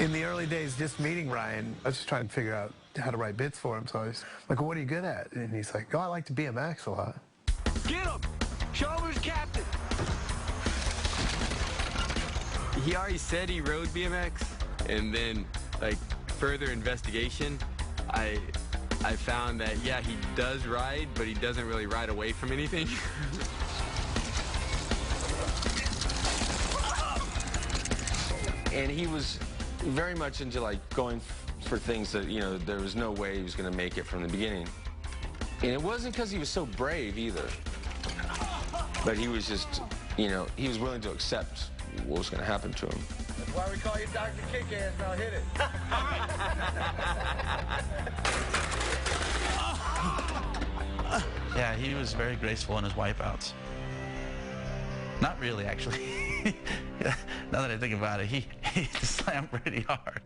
In the early days, just meeting Ryan, I was just trying to figure out how to write bits for him. So I was like, well, what are you good at? And he's like, oh, I like to BMX a lot. Get him! Show him who's captain! He already said he rode BMX, and then, like, further investigation, I found that, yeah, he does ride, but he doesn't really ride away from anything. And he was very much into, like, going for things that, you know, there was no way he was going to make it from the beginning. And it wasn't because he was so brave either. But he was just, you know, he was willing to accept what was going to happen to him. That's why we call you Dr. Kick-Ass. Now hit it. Yeah, he was very graceful in his wipeouts. Not really, actually. Now that I think about it, he slammed pretty hard.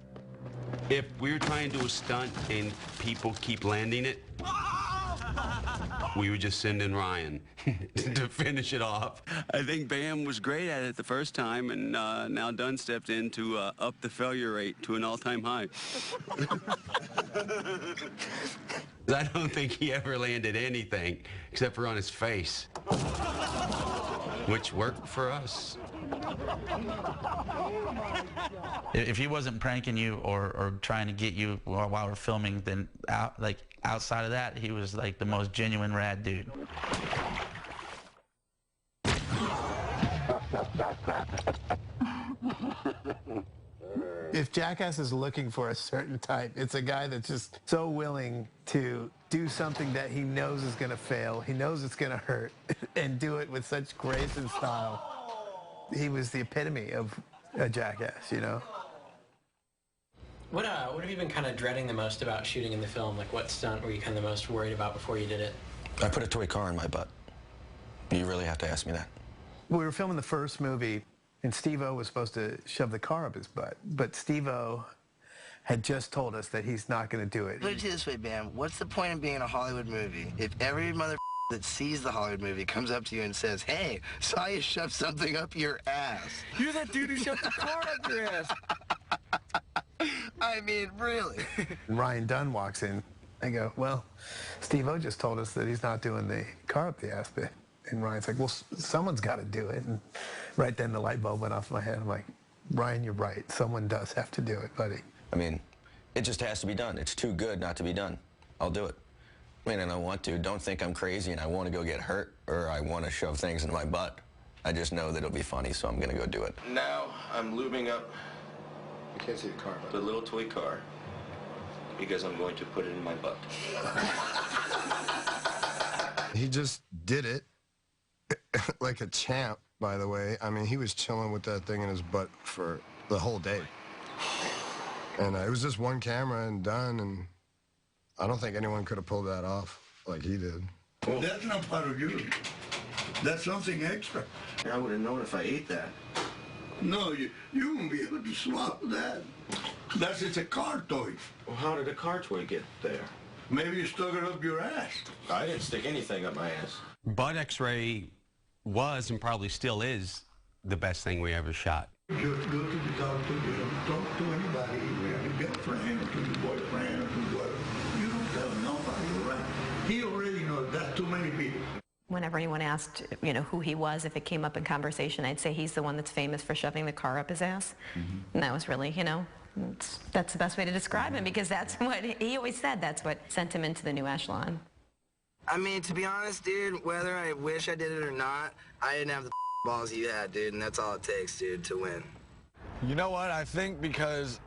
If we're trying to do a stunt and people keep landing it, we would just send in Ryan to finish it off. I think Bam was great at it the first time, and now Dunn stepped in to up the failure rate to an all-time high. I don't think he ever landed anything except for on his face, which worked for us. If he wasn't pranking you or trying to get you while we're filming, then outside of that, he was like the most genuine rad dude. If Jackass is looking for a certain type, it's a guy that's just so willing to do something that he knows is going to fail, he knows it's going to hurt, and do it with such grace and style. He was the epitome of a jackass, you know? What have you been kind of dreading the most about shooting in the film? Like, what stunt were you kind of the most worried about before you did it? I put a toy car in my butt. You really have to ask me that. We were filming the first movie, and Steve-O was supposed to shove the car up his butt, but Steve-O had just told us that he's not going to do it. Put it this way, Bam. What's the point of being in a Hollywood movie if every mother that sees the Hollywood movie comes up to you and says, hey, saw you shove something up your ass? You're that dude who shoved the car up your ass. I mean, really? Ryan Dunn walks in. I go, well, Steve-O just told us that he's not doing the car up the ass bit. And Ryan's like, well, someone's got to do it. And right then the light bulb went off in my head. I'm like, Ryan, you're right. Someone does have to do it, buddy. I mean, it just has to be done. It's too good not to be done. I'll do it. I mean, and I want to. Don't think I'm crazy and I want to go get hurt or I want to shove things in my butt. I just know that it'll be funny, so I'm going to go do it. Now I'm lubing up I can't see the car. the little toy car because I'm going to put it in my butt. He just did it like a champ, by the way. I mean, he was chilling with that thing in his butt for the whole day. And it was just one camera and done, and I don't think anyone could have pulled that off like he did. Well, that's not part of you. That's something extra. I would have known if I ate that. No, you won't be able to swallow that. That's just a car toy. Well, how did a car toy get there? Maybe you stuck it up your ass. I didn't stick anything up my ass. Butt X-ray was and probably still is the best thing we ever shot. Just go to the doctor, you don't talk to anybody, you have a girlfriend or to your boyfriend or to whatever. You don't tell nobody, right? He already knows that too many people. Whenever anyone asked, you know, who he was, if it came up in conversation, I'd say he's the one that's famous for shoving the car up his ass. Mm-hmm. And that was really, you know, that's the best way to describe him, because that's what he always said. That's what sent him into the new echelon. I mean, to be honest, dude, whether I wish I did it or not, I didn't have the balls you had, dude, and that's all it takes, dude, to win. You know what? I think because,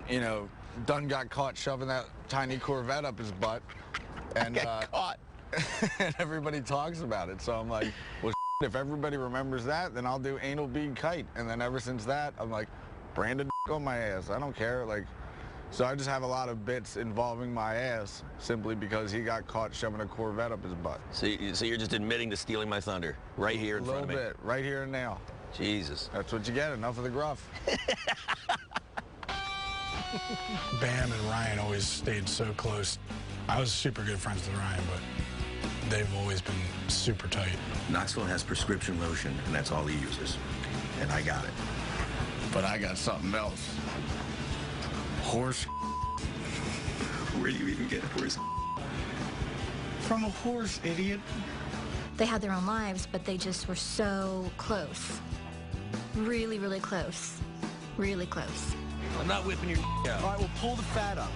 you know, Dunn got caught shoving that tiny Corvette up his butt. And, got caught. And everybody talks about it. So I'm like, well, if everybody remembers that, then I'll do anal bead kite. And then ever since that, I'm like, branded on my ass. I don't care. Like, so I just have a lot of bits involving my ass simply because he got caught shoving a Corvette up his butt. So you're just admitting to stealing my thunder right here in front of me? A little bit, right here and now. Jesus. That's what you get, enough of the gruff. Bam and Ryan always stayed so close. I was super good friends with Ryan, but they've always been super tight. Knoxville has prescription lotion, and that's all he uses. And I got it. But I got something else. Horse. Where do you even get horse? From a horse, idiot. They had their own lives, but they just were so close. Really, really close. Really close. I'm not whipping your out. All right, well, pull the fat up.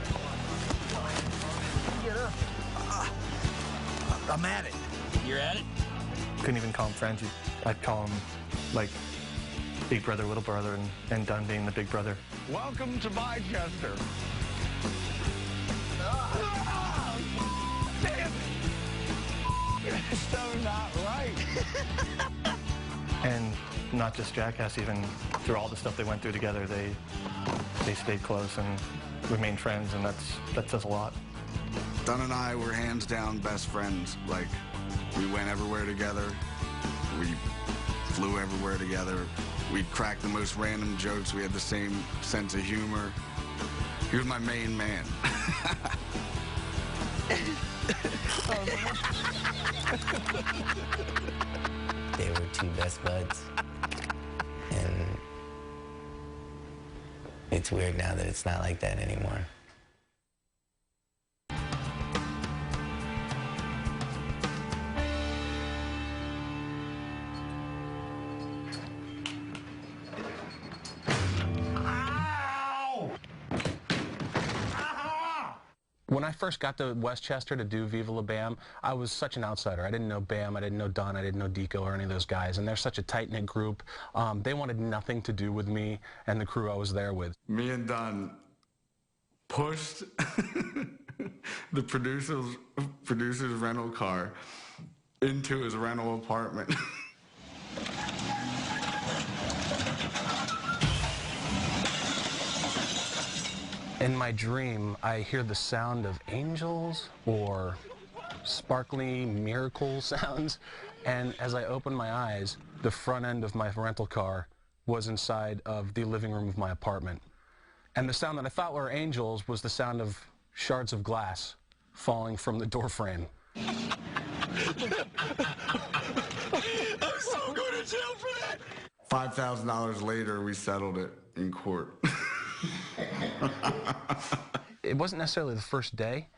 Get up. I'm at it. You're at it? Couldn't even call them friends. I'd call them, like, big brother, little brother, and Dunn being the big brother. Welcome to Bicester. Damn it! It's so not right. And not just Jackass, even through all the stuff they went through together, they stayed close and remained friends, and that says a lot. Dunn and I were hands down best friends. Like, we went everywhere together. We flew everywhere together. We'd crack the most random jokes. We had the same sense of humor. He was my main man. They were two best buds. And it's weird now that it's not like that anymore. When I first got to Westchester to do Viva La Bam, I was such an outsider. I didn't know Bam, I didn't know Dunn, I didn't know Deco or any of those guys, and they're such a tight-knit group. They wanted nothing to do with me and the crew I was there with. Me and Dunn pushed the producer's rental car into his rental apartment. In my dream, I hear the sound of angels or sparkly miracle sounds, and as I open my eyes, the front end of my rental car was inside of the living room of my apartment. And the sound that I thought were angels was the sound of shards of glass falling from the door frame. I'm so going to jail for that! $5,000 later, we settled it in court. It wasn't necessarily the first day,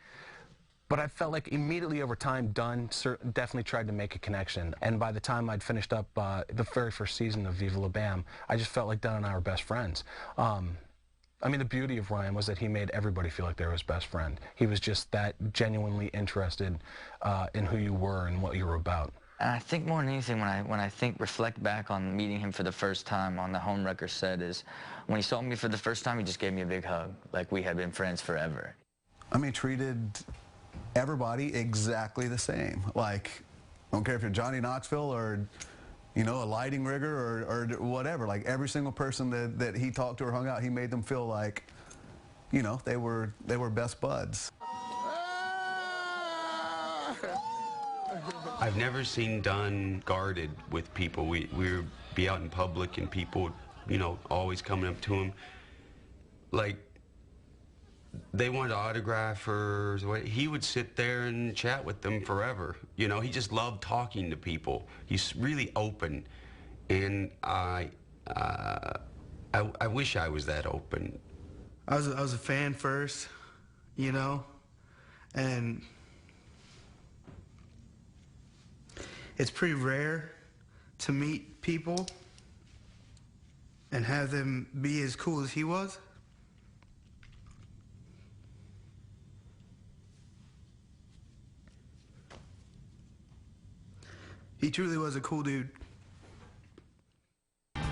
but I felt like immediately over time, Dunn definitely tried to make a connection. And by the time I'd finished up the very first season of Viva La Bam, I just felt like Dunn and I were best friends. I mean, the beauty of Ryan was that he made everybody feel like they were his best friend. He was just that genuinely interested in who you were and what you were about. And I think more than anything, when I reflect back on meeting him for the first time on the Homewrecker set, is when he saw me for the first time, he just gave me a big hug, like we had been friends forever. I mean, treated everybody exactly the same. Like, I don't care if you're Johnny Knoxville or, you know, a lighting rigger or whatever. Like, every single person that he talked to or hung out, he made them feel like, you know, they were best buds. I've never seen Dunn guarded with people. We would be out in public and people, you know, always coming up to him. Like, they wanted to autograph or he would sit there and chat with them forever. You know, he just loved talking to people. He's really open. And I wish I was that open. I was a fan first, you know, and it's pretty rare to meet people and have them be as cool as he was. He truly was a cool dude. Out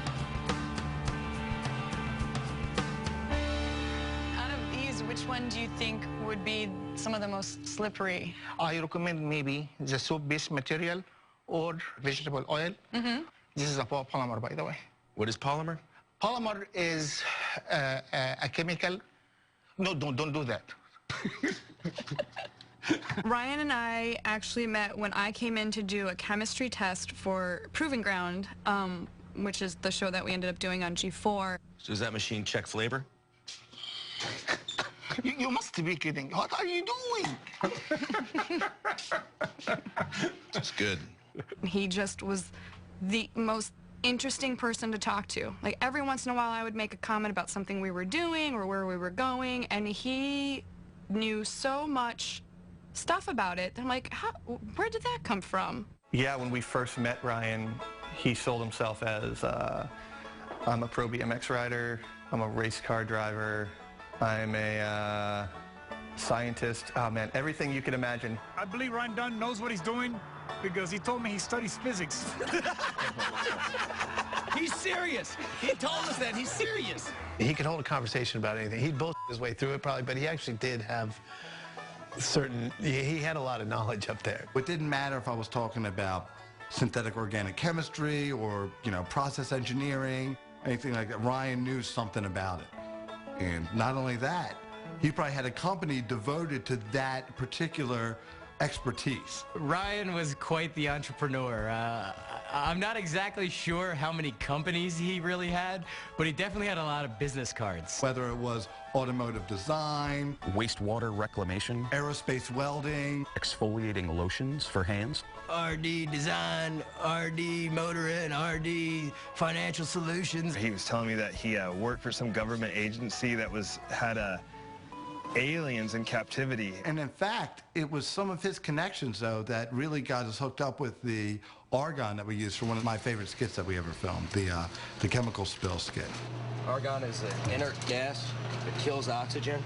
of these, which one do you think would be some of the most slippery? I recommend maybe the soap-based material or vegetable oil. Mm-hmm. This is a polymer, by the way. What is polymer? Polymer is a chemical. No, don't do that. Ryan and I actually met when I came in to do a chemistry test for Proving Ground, which is the show that we ended up doing on G4. So does that machine check flavor? You must be kidding. What are you doing? That's good. He just was the most interesting person to talk to. Like, every once in a while I would make a comment about something we were doing or where we were going, and he knew so much stuff about it. I'm like, where did that come from? Yeah, when we first met Ryan, he sold himself as, I'm a pro BMX rider, I'm a race car driver, I'm a scientist. Oh man, everything you can imagine. I believe Ryan Dunn knows what he's doing because he told me he studies physics. He's serious. He told us that. He's serious. He could hold a conversation about anything. He'd bullshit his way through it probably, but he actually did have he had a lot of knowledge up there. It didn't matter if I was talking about synthetic organic chemistry or, process engineering, anything like that. Ryan knew something about it. And not only that, he probably had a company devoted to that particular expertise. Ryan was quite the entrepreneur. I'm not exactly sure how many companies he really had, but he definitely had a lot of business cards. Whether it was automotive design, wastewater reclamation, aerospace welding, exfoliating lotions for hands, RD Design, RD Motoring, RD Financial Solutions. He was telling me that he worked for some government agency that had aliens in captivity. And in fact, it was some of his connections, though, that really got us hooked up with the argon that we used for one of my favorite skits that we ever filmed, the chemical spill skit. Argon is an inert gas that kills oxygen,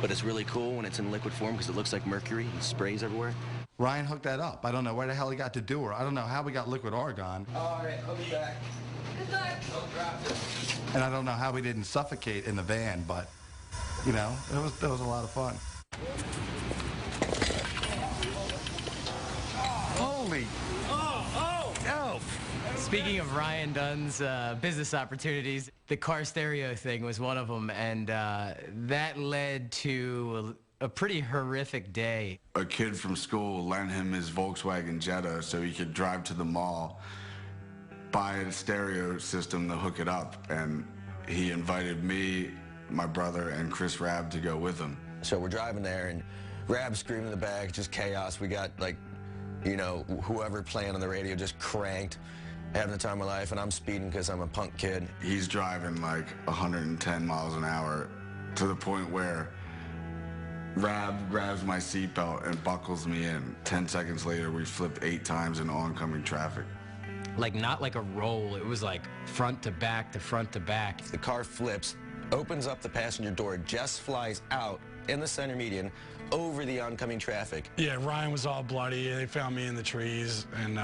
but it's really cool when it's in liquid form because it looks like mercury and sprays everywhere. Ryan hooked that up. I don't know where the hell he got to do her. I don't know how we got liquid argon. All right, I'll be back. Good luck. Don't drop it. And I don't know how we didn't suffocate in the van, but, it was a lot of fun. Holy. Oh. Speaking of Ryan Dunn's business opportunities, the car stereo thing was one of them, and that led to a pretty horrific day. A kid from school lent him his Volkswagen Jetta so he could drive to the mall, buy a stereo system to hook it up, and he invited me, my brother, and Chris Rabb to go with him. So we're driving there, and Rabb screaming in the back, just chaos. We got, whoever playing on the radio just cranked, having the time of my life, and I'm speeding because I'm a punk kid. He's driving 110 miles an hour to the point where Rabb grabs my seatbelt and buckles me in. 10 seconds later, we flipped 8 times in oncoming traffic. Not like a roll. It was front to back to front to back. The car flips, opens up the passenger door, just flies out in the center median over the oncoming traffic. Yeah, Ryan was all bloody. They found me in the trees, and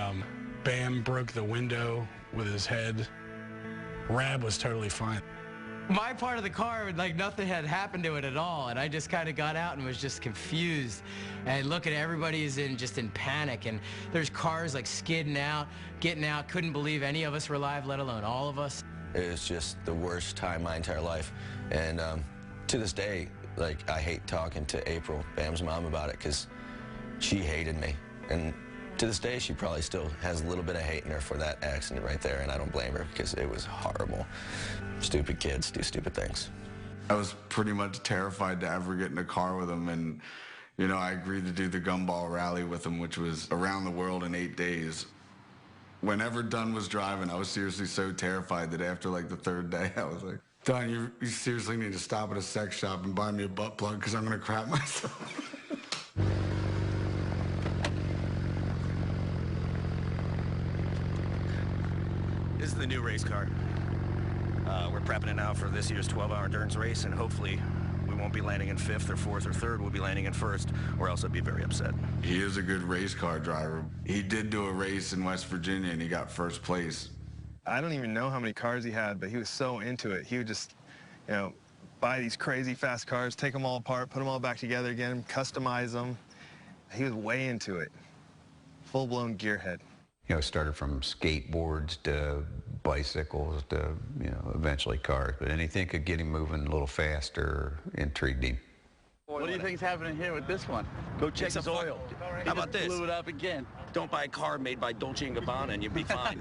Bam broke the window with his head. Rabb was totally fine. My part of the car, nothing had happened to it at all, and I just kind of got out and was just confused. And look at everybody is just in panic, and there's cars skidding out, getting out. Couldn't believe any of us were alive, let alone all of us. It was just the worst time my entire life, and to this day, I hate talking to April, Bam's mom, about it because she hated me, and to this day, she probably still has a little bit of hate in her for that accident right there, and I don't blame her because it was horrible. Stupid kids do stupid things. I was pretty much terrified to ever get in a car with him, and, I agreed to do the Gumball Rally with him, which was around the world in 8 days. Whenever Dunn was driving, I was seriously so terrified that after, the 3rd day, I was like, Dunn, you seriously need to stop at a sex shop and buy me a butt plug because I'm going to crap myself. This is the new race car. We're prepping it now for this year's 12-hour endurance race, and hopefully we won't be landing in 5th or 4th or 3rd. We'll be landing in 1st, or else I'd be very upset. He is a good race car driver. He did do a race in West Virginia, and he got 1st place. I don't even know how many cars he had, but he was so into it. He would just, buy these crazy fast cars, take them all apart, put them all back together again, customize them. He was way into it. Full-blown gearhead. Started from skateboards to bicycles to, eventually cars. But anything could get him moving a little faster intrigued him. What do you think's happening here with this one? Go check his oil. How about this? Blew it up again. Don't buy a car made by Dolce & Gabbana and you'll be fine.